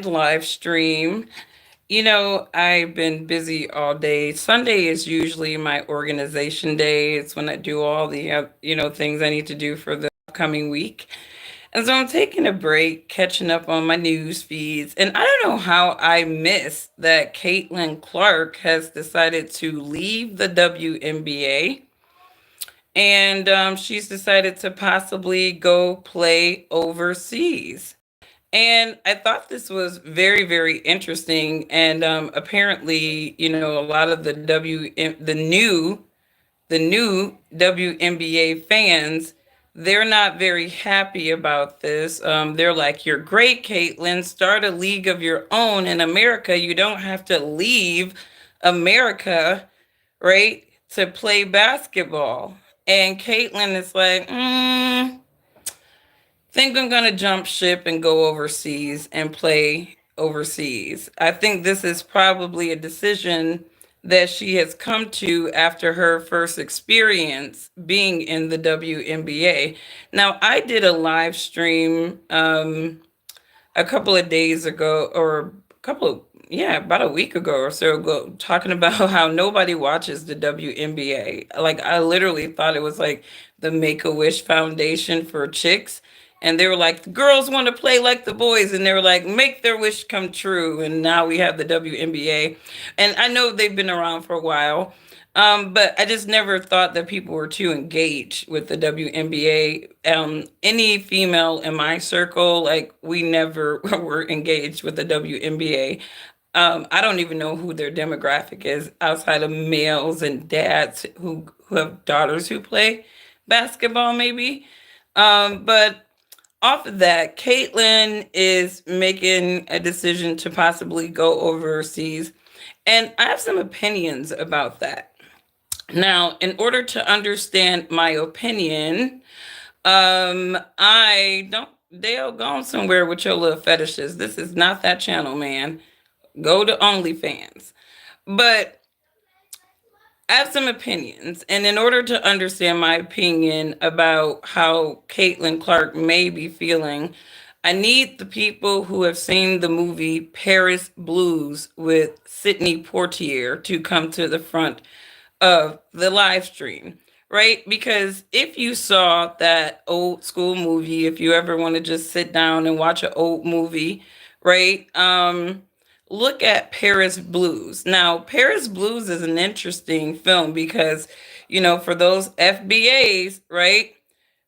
live stream. I've been busy all day. Sunday is usually my organization day. It's when I do all the, things I need to do for the upcoming week. And so I'm taking a break, catching up on my news feeds. And I don't know how I missed that Caitlin Clark has decided to leave the WNBA. And she's decided to possibly go play overseas. And I thought this was very, very interesting. And apparently, a lot of the new WNBA fans, they're not very happy about this. They're like, "You're great, Caitlin. Start a league of your own in America. You don't have to leave America, right, to play basketball." And Caitlin is like, think I'm gonna jump ship and go overseas and play overseas. I think this is probably a decision that she has come to after her first experience being in the WNBA. Now, I did a live stream a couple of days ago, or a couple of, yeah, about a week ago or so ago, talking about how nobody watches the WNBA. Like, I literally thought it was like the Make a Wish Foundation for chicks. And they were like, the girls want to play like the boys. And they were like, make their wish come true. And now we have the WNBA. And I know they've been around for a while. But I just never thought that people were too engaged with the WNBA. Any female in my circle, like, we never were engaged with the WNBA. I don't even know who their demographic is outside of males and dads who have daughters who play basketball, maybe. But off of that, Caitlin is making a decision to possibly go overseas. And I have some opinions about that. Now, in order to understand my opinion, I don't, Dale, go on somewhere with your little fetishes. This is not that channel, man. Go to OnlyFans. But I have some opinions, and in order to understand my opinion about how Caitlin Clark may be feeling, I need the people who have seen the movie Paris Blues with Sidney Poitier to come to the front of the live stream, right? Because if you saw that old school movie, if you ever want to just sit down and watch an old movie, right? Look at Paris Blues. Now, Paris Blues is an interesting film because, for those FBAs, right?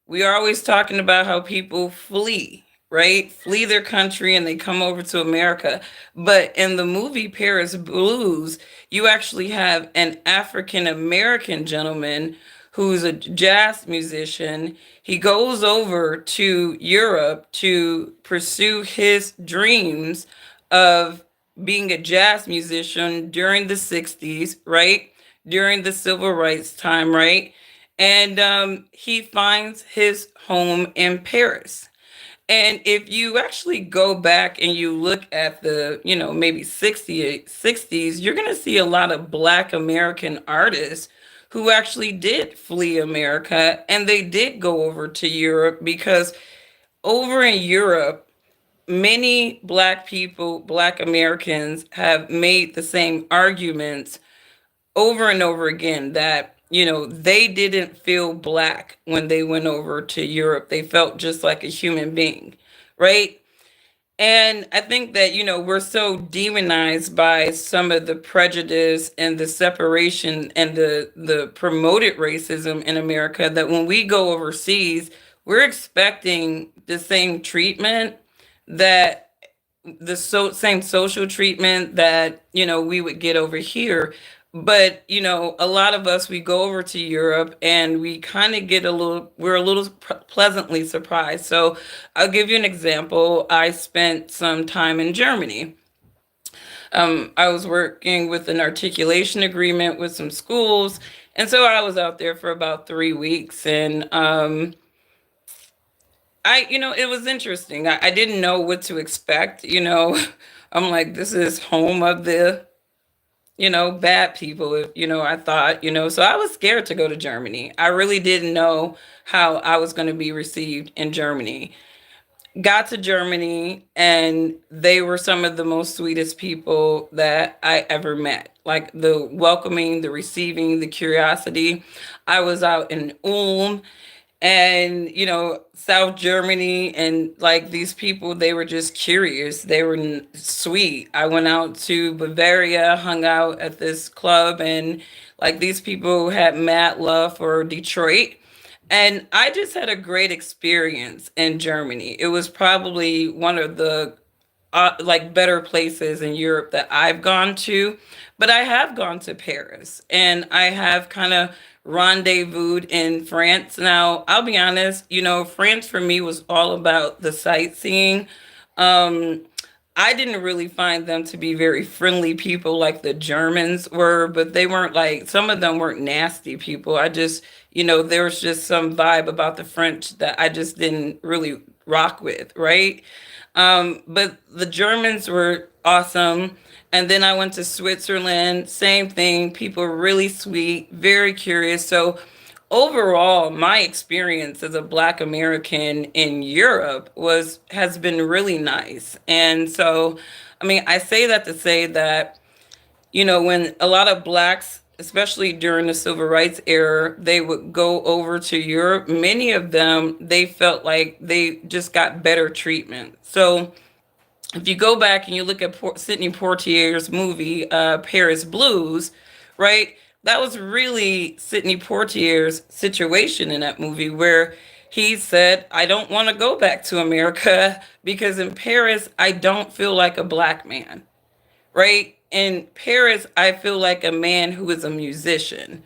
We are always talking about how people flee, right? Flee their country and they come over to America. But in the movie Paris Blues, you actually have an African American gentleman who's a jazz musician. He goes over to Europe to pursue his dreams of being a jazz musician during the 60s, right? During the civil rights time, right? And he finds his home in Paris. And if you actually go back and you look at the, maybe 60s, you're going to see a lot of Black American artists who actually did flee America and they did go over to Europe because over in Europe, many Black people, Black Americans have made the same arguments over and over again that they didn't feel black when they went over to Europe. They felt just like a human being, right? And I think that we're so demonized by some of the prejudice and the separation and the promoted racism in America that when we go overseas, we're expecting the same treatment, that same social treatment that we would get over here. But a lot of us, we go over to Europe and we kind of get we're a little pleasantly surprised. So I'll give you an example. I spent some time in Germany. I was working with an articulation agreement with some schools, and so I was out there for about 3 weeks. And it was interesting. I didn't know what to expect. I'm like, this is home of the bad people, I thought, so I was scared to go to Germany. I really didn't know how I was going to be received in Germany. got to Germany, and they were some of the most sweetest people that I ever met. Like the welcoming, the receiving, the curiosity. I was out in Ulm and, South Germany, and like these people, they were just curious. They were sweet. I went out to Bavaria, hung out at this club, and like these people had mad love for Detroit. And I just had a great experience in Germany. It was probably one of the like better places in Europe that I've gone to. But I have gone to Paris, and I have kind of rendezvoused in France. Now, I'll be honest, France for me was all about the sightseeing. Um, I didn't really find them to be very friendly people like the Germans were, but they weren't like, some of them weren't nasty people. I just, there was just some vibe about the French that I just didn't really rock with, right? But the Germans were awesome. And then I went to Switzerland, same thing. People were really sweet, very curious. So overall, my experience as a Black American in Europe was has been really nice. And so, I mean, I say that to say that, when a lot of Blacks, especially during the civil rights era, they would go over to Europe, many of them, they felt like they just got better treatment. So if you go back and you look at Sidney Poitier's movie, Paris Blues, right? That was really Sidney Poitier's situation in that movie, where he said, I don't want to go back to America because in Paris, I don't feel like a Black man, right? In Paris, I feel like a man who is a musician,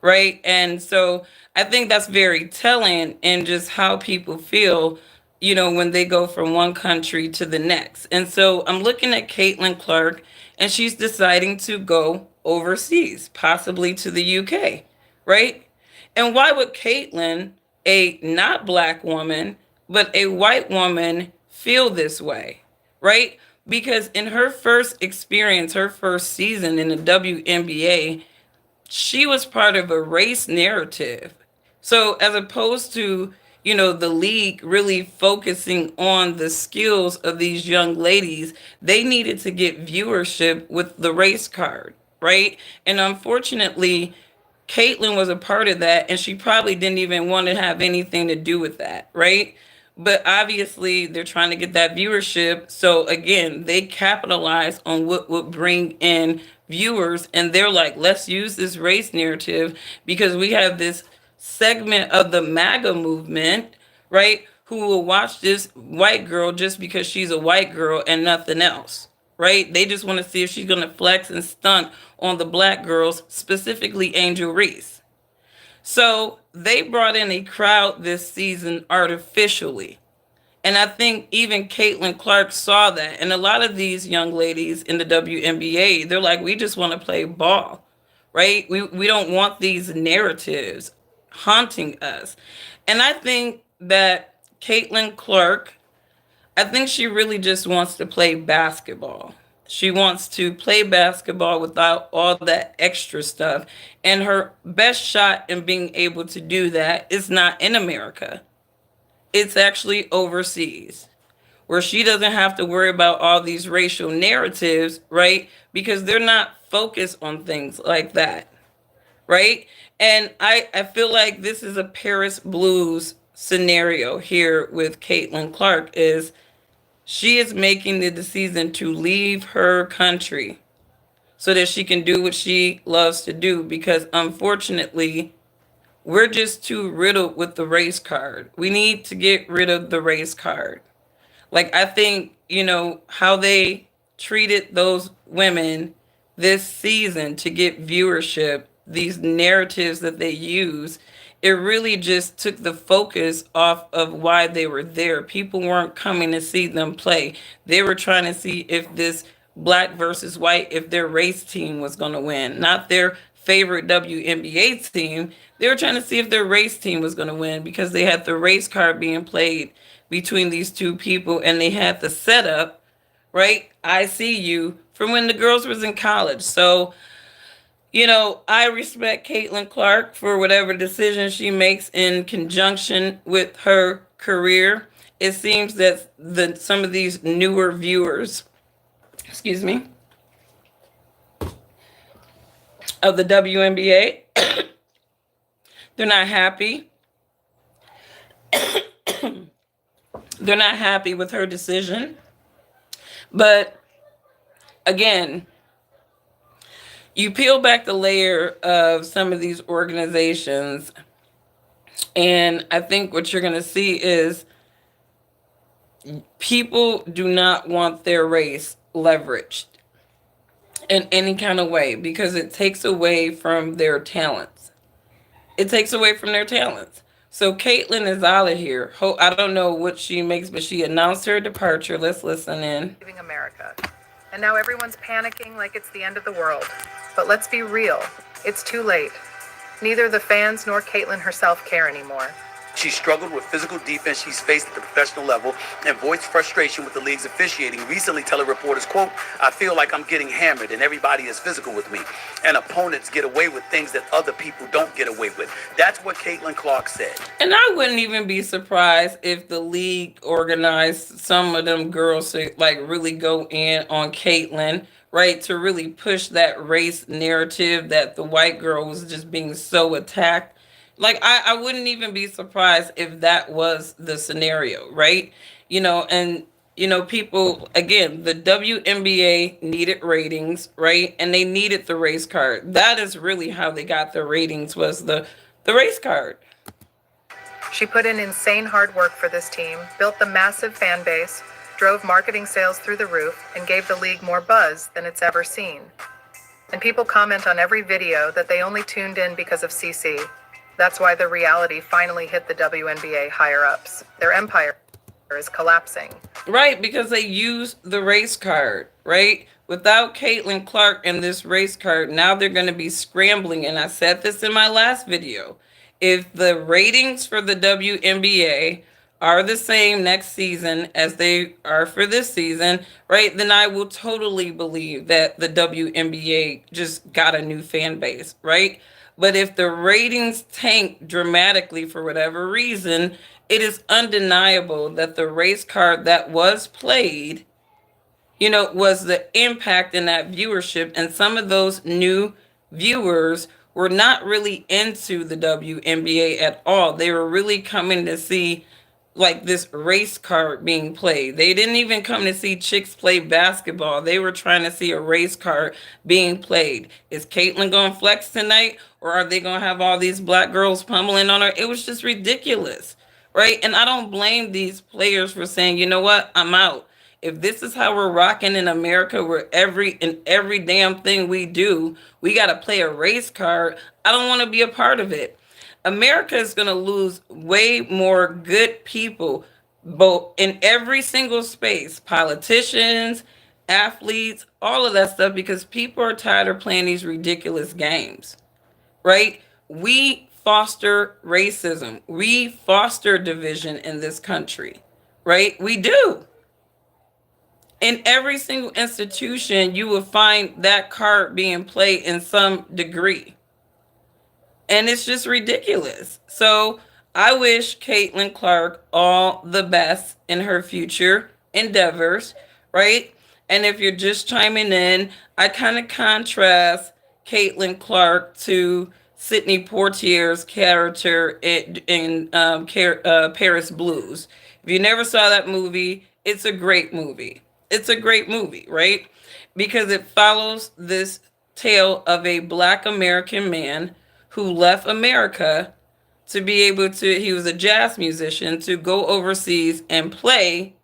right? And so I think that's very telling in just how people feel, when they go from one country to the next. And so I'm looking at Caitlin Clark, and she's deciding to go overseas, possibly to the UK, right? And why would Caitlin, a not Black woman, but a white woman, feel this way, right? Because in her first experience, her first season in the WNBA, she was part of a race narrative. So as opposed to, the league really focusing on the skills of these young ladies, they needed to get viewership with the race card, right? And unfortunately, Caitlyn was a part of that, and she probably didn't even want to have anything to do with that, right? But obviously, they're trying to get that viewership. So again, they capitalize on what would bring in viewers, and they're like, let's use this race narrative because we have this segment of the MAGA movement, right? Who will watch this white girl just because she's a white girl and nothing else, right? They just want to see if she's going to flex and stunt on the Black girls, specifically Angel Reese. So they brought in a crowd this season artificially. And I think even Caitlin Clark saw that. And a lot of these young ladies in the WNBA, they're like, we just want to play ball, right? We don't want these narratives haunting us. And I think that Caitlin Clark, I think she really just wants to play basketball. She wants to play basketball without all that extra stuff. And her best shot in being able to do that is not in America. It's actually overseas, where she doesn't have to worry about all these racial narratives, right? Because they're not focused on things like that, right? And I feel like this is a Paris Blues scenario here with Caitlin Clark is she is making the decision to leave her country so that she can do what she loves to do because unfortunately we're just too riddled with the race card. We need to get rid of the race card. Like I think, how they treated those women this season to get viewership, these narratives that they use, it really just took the focus off of why they were there. People weren't coming to see them play. They were trying to see if this Black versus white, if their race team was going to win, not their favorite WNBA team. They were trying to see if their race team was going to win because they had the race card being played between these two people, and they had the setup, right? I see you from when the girls was in college. So, I respect Caitlin Clark for whatever decision she makes in conjunction with her career. it seems that some of these newer viewers, excuse me, of the WNBA, they're not happy. They're not happy with her decision. But again, you peel back the layer of some of these organizations, and I think what you're going to see is people do not want their race leveraged in any kind of way because it takes away from their talents. It takes away from their talents. So Caitlyn is out of here. I don't know what she makes, but she announced her departure. Let's listen in. Leaving America. And now everyone's panicking like it's the end of the world. But let's be real. It's too late. Neither the fans nor Caitlyn herself care anymore. She struggled with physical defense she's faced at the professional level and voiced frustration with the league's officiating, recently telling reporters, quote, "I feel like I'm getting hammered and everybody is physical with me. And opponents get away with things that other people don't get away with." That's what Caitlin Clark said. And I wouldn't even be surprised if the league organized some of them girls to like really go in on Caitlyn, right? To really push that race narrative that the white girl was just being so attacked. Like I wouldn't even be surprised if that was the scenario, right? And people again, the WNBA needed ratings, right? And they needed the race card. That is really how they got their ratings, was the race card. She put in insane hard work for this team, built the massive fan base, drove marketing sales through the roof, and gave the league more buzz than it's ever seen. And people comment on every video that they only tuned in because of CC. That's why the reality finally hit the WNBA higher-ups. Their empire is collapsing. Right, because they used the race card, right? Without Caitlin Clark and this race card, now they're going to be scrambling. And I said this in my last video. If the ratings for the WNBA are the same next season as they are for this season, right, then I will totally believe that the WNBA just got a new fan base, right? But if the ratings tank dramatically for whatever reason, it is undeniable that the race card that was played, was the impact in that viewership. And some of those new viewers were not really into the WNBA at all. They were really coming to see like this race card being played. They didn't even come to see chicks play basketball. They were trying to see a race card being played. Is Caitlyn going to flex tonight, or are they going to have all these black girls pummeling on her? It was just ridiculous, right? And I don't blame these players for saying, you know what, I'm out. If this is how we're rocking in America, where every damn thing we do, we got to play a race card, I don't want to be a part of it. America is going to lose way more good people, both in every single space, politicians, athletes, all of that stuff, because people are tired of playing these ridiculous games, right? We foster racism. We foster division in this country, right? We do. In every single institution, you will find that card being played in some degree. And it's just ridiculous. So I wish Caitlin Clark all the best in her future endeavors, right? And if you're just chiming in, I kind of contrast Caitlin Clark to Sidney Poitier's character in Paris Blues. If you never saw that movie, it's a great movie. It's a great movie, right? Because it follows this tale of a Black American man who left America to be able to, he was a jazz musician, to go overseas and play,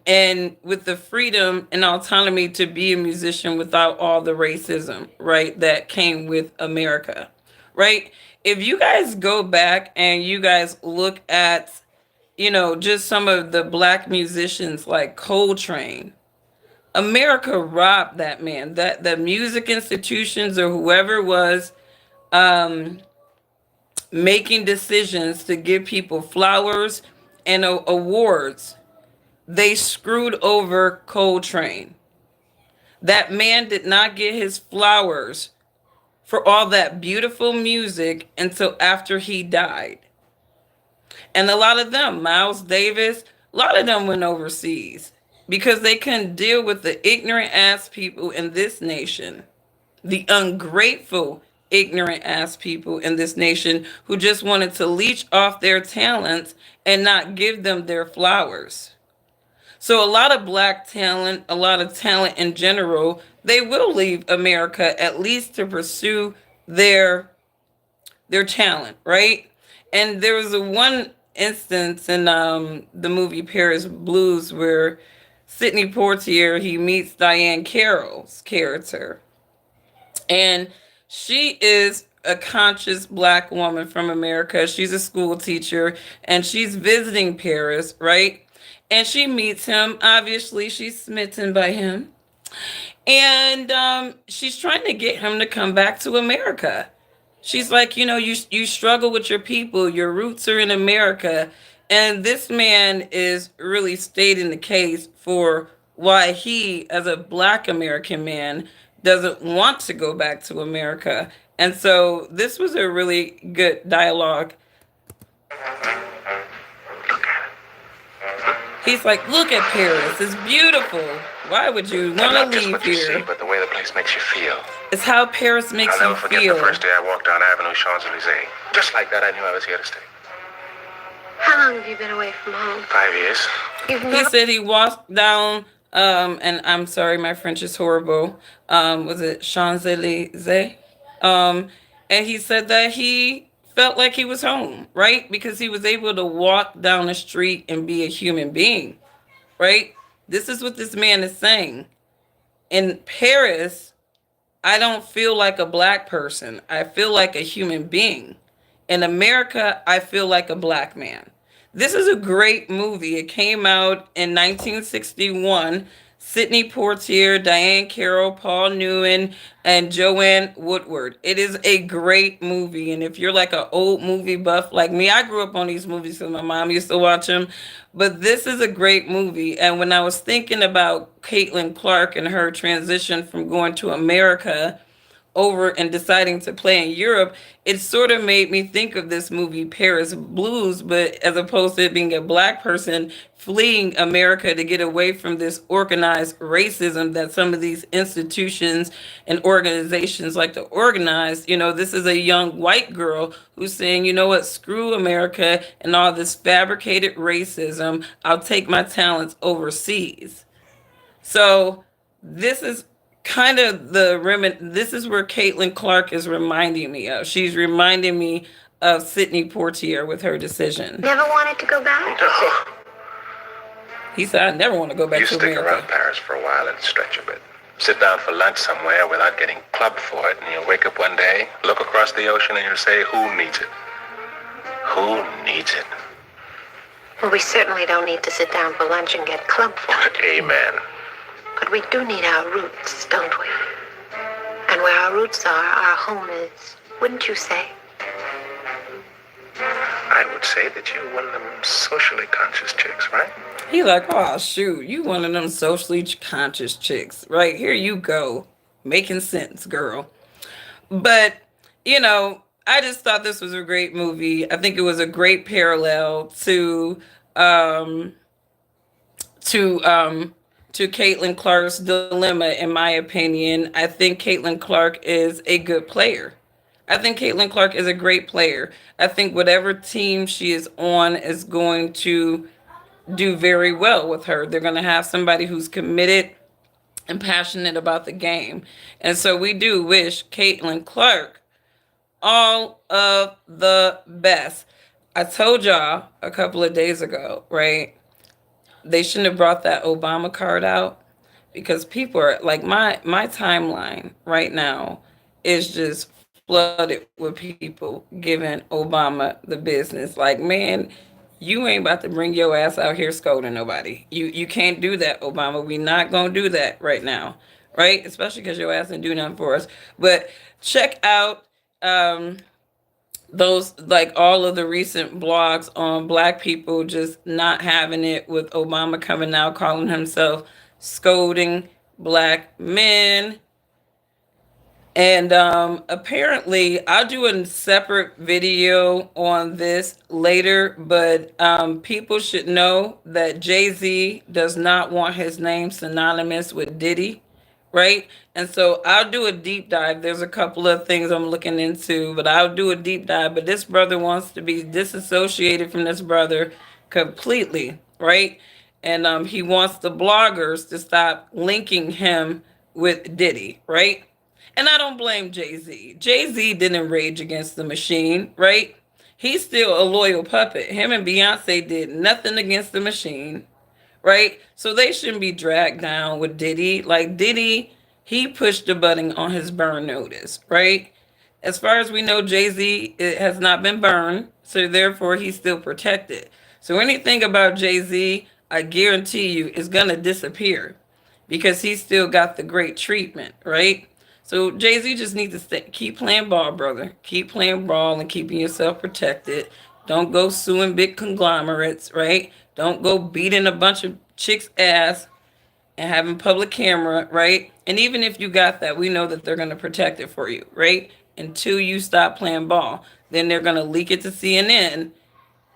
and with the freedom and autonomy to be a musician without all the racism, right, that came with America, right? If you guys go back and you guys look at, just some of the Black musicians like Coltrane, America robbed that man, that the music institutions or whoever was making decisions to give people flowers and awards, they screwed over Coltrane. That man did not get his flowers for all that beautiful music until after he died. And a lot of them, Miles Davis, A lot of them went overseas because they couldn't deal with the ignorant ass people in this nation, the ungrateful, ignorant ass people in this nation who just wanted to leech off their talents and not give them their flowers. So, a lot of black talent, a lot of talent in general, they will leave America at least to pursue their their talent, right? And there was a one instance in the movie Paris Blues where Sidney Poitier he meets Diane Carroll's character, and she is a conscious black woman from America. She's a school teacher and she's visiting Paris, right? And she meets him. Obviously, she's smitten by him. And she's trying to get him to come back to America. She's like, you struggle with your people. Your roots are in America. And this man is really stating the case for why he, as a black American man, doesn't want to go back to America. And so this was a really good dialogue. He's like, look at Paris. It's beautiful. Why would you want to leave what you here? see, but the way the place makes you feel. It's how Paris makes I'll you never forget feel. the first day I walked down Avenue Champs-Elysees. Just like that, I knew I was here to stay. How long have you been away from home? 5 years. He said he walked down, and I'm sorry, my French is horrible. Was it Champs-Elysees? And he said that he felt like he was home, right? Because he was able to walk down the street and be a human being, right? This is what this man is saying. In Paris, I don't feel like a black person. I feel like a human being. In America, I feel like a black man. This is a great movie. It came out in 1961. Sidney Poitier, Diane Carroll, Paul Newman, and Joanne Woodward. It is a great movie. And if you're like an old movie buff like me, I grew up on these movies because my mom used to watch them. But this is a great movie. And when I was thinking about Caitlin Clark and her transition from going to America over and deciding to play in Europe, it sort of made me think of this movie Paris Blues, but as opposed to it being a black person fleeing America to get away from this organized racism that some of these institutions and organizations like to organize, this is a young white girl who's saying, you know what, screw America and all this fabricated racism. I'll take my talents overseas. So this is kind of this is where Caitlin Clark is reminding me of. She's reminding me of Sidney Poitier with her decision. Never wanted to go back? No. He said, I never want to go back You to stick America. around Paris for a while and stretch a bit. Sit down for lunch somewhere without getting clubbed for it, and you'll wake up one day, look across the ocean, and you'll say, who needs it? Who needs it? Well, we certainly don't need to sit down for lunch and get clubbed for it. Amen. But we do need our roots, don't we? And where our roots are, our home is, wouldn't you say? I would say that you're one of them socially conscious chicks, right? He like, oh shoot, you one of them socially conscious chicks. Right, here you go. Making sense, girl. But, I just thought this was a great movie. I think it was a great parallel to Caitlin Clark's dilemma, in my opinion. I think Caitlin Clark is a good player. I think Caitlin Clark is a great player. I think whatever team she is on is going to do very well with her. They're going to have somebody who's committed and passionate about the game. And so we do wish Caitlin Clark all of the best. I told y'all a couple of days ago, right? They shouldn't have brought that Obama card out because people are like, my timeline right now is just flooded with people giving Obama the business. Like, man, you ain't about to bring your ass out here scolding nobody. You can't do that, Obama. We not gonna do that right now, right? Especially because your ass didn't do nothing for us. But check out those, like all of the recent blogs on black people just not having it with Obama coming out calling himself scolding black men. And apparently, I'll do a separate video on this later, but people should know that Jay Z does not want his name synonymous with Diddy, right? And so I'll do a deep dive. There's a couple of things I'm looking into, but I'll do a deep dive. But this brother wants to be disassociated from this brother completely, right? And he wants the bloggers to stop linking him with Diddy, right? And I don't blame Jay Z. Jay Z didn't rage against the machine, right? He's still a loyal puppet. Him and Beyonce did nothing against the machine, right? So they shouldn't be dragged down with Diddy. Like Diddy, he pushed the button on his burn notice, right? As far as we know, Jay Z has not been burned, so therefore he's still protected. So anything about Jay Z, I guarantee you, is gonna disappear because he still got the great treatment, right? So Jay Z just needs to keep playing ball, brother. Keep playing ball and keeping yourself protected. Don't go suing big conglomerates, right? Don't go beating a bunch of chicks' ass and having public camera, right? And even if you got that, we know that they're going to protect it for you, right? Until you stop playing ball. Then they're going to leak it to CNN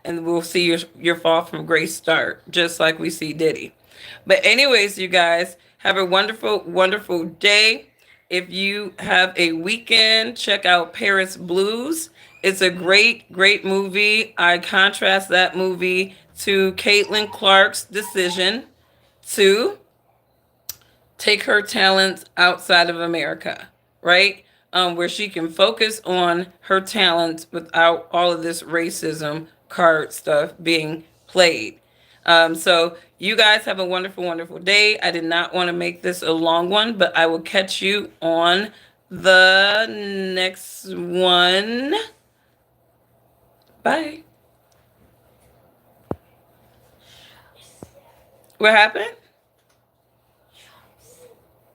and we'll see your fall from grace start, just like we see Diddy. But anyways, you guys have a wonderful, wonderful day. If you have a weekend, check out Paris Blues. It's a great, great movie. I contrast that movie to Caitlin Clark's decision to take her talents outside of America, right? Where she can focus on her talents without all of this racism card stuff being played. So you guys have a wonderful, wonderful day. I did not want to make this a long one, but I will catch you on the next one. Bye. What happened?